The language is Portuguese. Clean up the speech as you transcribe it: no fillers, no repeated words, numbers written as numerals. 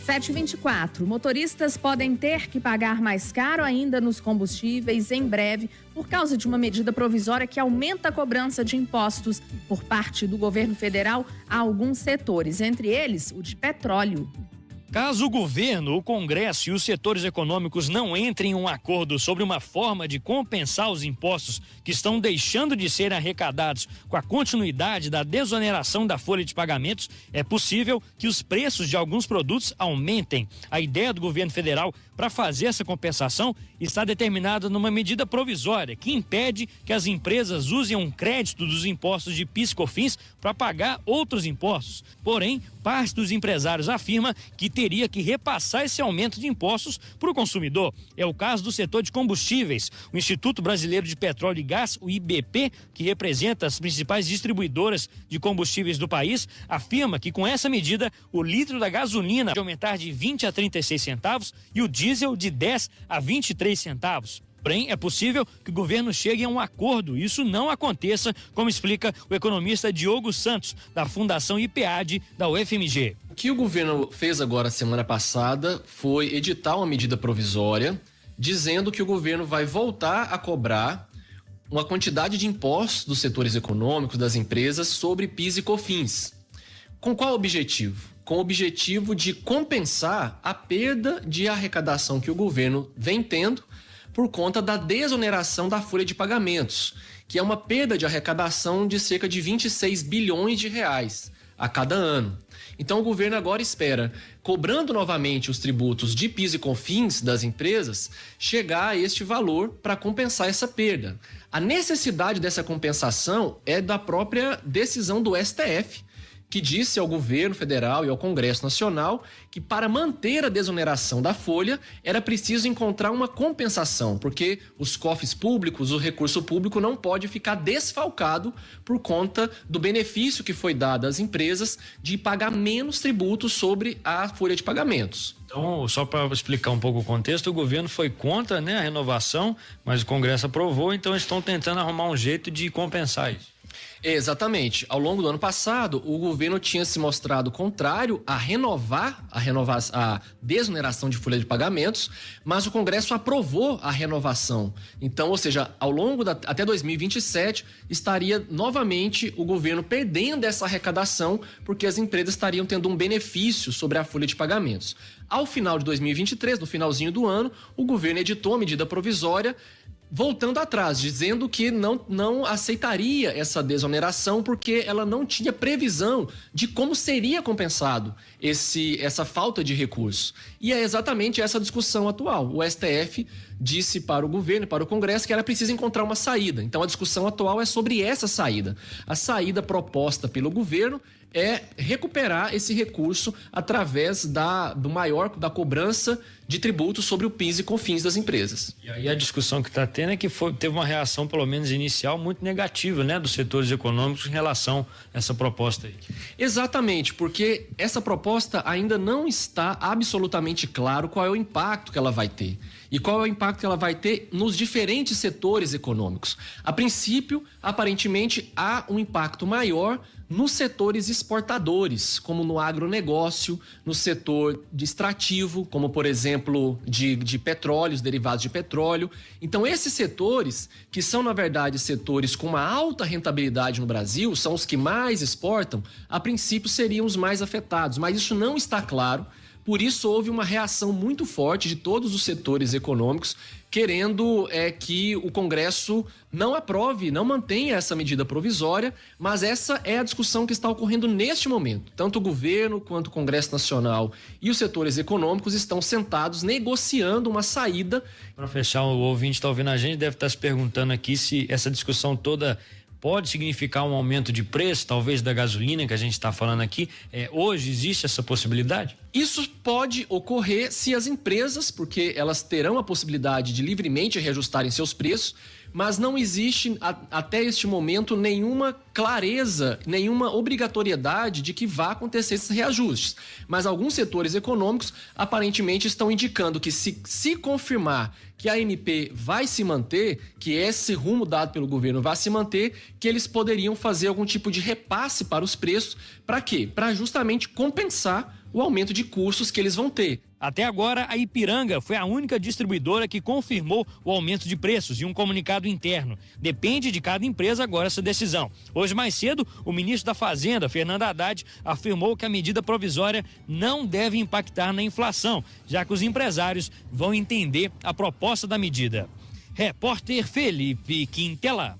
7h24. Motoristas podem ter que pagar mais caro ainda nos combustíveis em breve por causa de uma medida provisória que aumenta a cobrança de impostos por parte do governo federal a alguns setores, entre eles o de petróleo. Caso o governo, o Congresso e os setores econômicos não entrem em um acordo sobre uma forma de compensar os impostos que estão deixando de ser arrecadados com a continuidade da desoneração da folha de pagamentos, é possível que os preços de alguns produtos aumentem. A ideia do governo federal para fazer essa compensação está determinada numa medida provisória que impede que as empresas usem um crédito dos impostos de PIS e COFINS para pagar outros impostos. Porém, parte dos empresários afirma que teria que repassar esse aumento de impostos para o consumidor. É o caso do setor de combustíveis. O Instituto Brasileiro de Petróleo e Gás, o IBP, que representa as principais distribuidoras de combustíveis do país, afirma que com essa medida o litro da gasolina vai aumentar de 20 a 36 centavos e o diesel de 10 a 23 centavos. Porém, é possível que o governo chegue a um acordo e isso não aconteça, como explica o economista Diogo Santos, da Fundação IPAD da UFMG. O que o governo fez agora, semana passada, foi editar uma medida provisória dizendo que o governo vai voltar a cobrar uma quantidade de impostos dos setores econômicos, das empresas, sobre PIS e COFINS. Com qual objetivo? Com o objetivo de compensar a perda de arrecadação que o governo vem tendo por conta da desoneração da folha de pagamentos, que é uma perda de arrecadação de cerca de 26 bilhões de reais a cada ano. Então o governo agora espera, cobrando novamente os tributos de PIS e COFINS das empresas, chegar a este valor para compensar essa perda. A necessidade dessa compensação é da própria decisão do STF, que disse ao governo federal e ao Congresso Nacional que para manter a desoneração da folha era preciso encontrar uma compensação, porque os cofres públicos, o recurso público não pode ficar desfalcado por conta do benefício que foi dado às empresas de pagar menos tributos sobre a folha de pagamentos. Então, só para explicar um pouco o contexto, o governo foi contra, a renovação, mas o Congresso aprovou, então estão tentando arrumar um jeito de compensar isso. Exatamente. Ao longo do ano passado, o governo tinha se mostrado contrário a renovar a desoneração de folha de pagamentos, mas o Congresso aprovou a renovação. Então, ou seja, ao longo até 2027, estaria novamente o governo perdendo essa arrecadação, porque as empresas estariam tendo um benefício sobre a folha de pagamentos. Ao final de 2023, no finalzinho do ano, o governo editou a medida provisória voltando atrás, dizendo que não aceitaria essa desoneração porque ela não tinha previsão de como seria compensado essa falta de recurso. E é exatamente essa discussão atual. O STF disse para o governo e para o Congresso que era preciso encontrar uma saída. Então a discussão atual é sobre essa saída. A saída proposta pelo governo é recuperar esse recurso através da cobrança de tributos sobre o PIS e COFINS das empresas. E aí a discussão que está tendo é que teve uma reação, pelo menos inicial, muito negativa, dos setores econômicos em relação a essa proposta aí. Exatamente, porque essa proposta ainda não está absolutamente claro qual é o impacto que ela vai ter. E qual é o impacto que ela vai ter nos diferentes setores econômicos. A princípio, aparentemente, há um impacto maior nos setores exportadores, como no agronegócio, no setor de extrativo, como, por exemplo, de petróleos, derivados de petróleo. Então, esses setores, que são, na verdade, setores com uma alta rentabilidade no Brasil, são os que mais exportam, a princípio seriam os mais afetados, mas isso não está claro. Por isso, houve uma reação muito forte de todos os setores econômicos, querendo que o Congresso não aprove, não mantenha essa medida provisória, mas essa é a discussão que está ocorrendo neste momento. Tanto o governo quanto o Congresso Nacional e os setores econômicos estão sentados negociando uma saída. Para fechar, o ouvinte está ouvindo a gente, deve estar se perguntando aqui se essa discussão toda pode significar um aumento de preço, talvez da gasolina que a gente está falando aqui. Hoje existe essa possibilidade? Isso pode ocorrer se as empresas, porque elas terão a possibilidade de livremente reajustarem seus preços, mas não existe até este momento nenhuma clareza, nenhuma obrigatoriedade de que vá acontecer esses reajustes. Mas alguns setores econômicos aparentemente estão indicando que se confirmar que a MP vai se manter, que esse rumo dado pelo governo vai se manter, que eles poderiam fazer algum tipo de repasse para os preços. Para quê? Para justamente compensar o aumento de custos que eles vão ter. Até agora, a Ipiranga foi a única distribuidora que confirmou o aumento de preços em um comunicado interno. Depende de cada empresa agora essa decisão. Hoje, mais cedo, o ministro da Fazenda, Fernando Haddad, afirmou que a medida provisória não deve impactar na inflação, já que os empresários vão entender a proposta da medida. Repórter Felipe Quintela.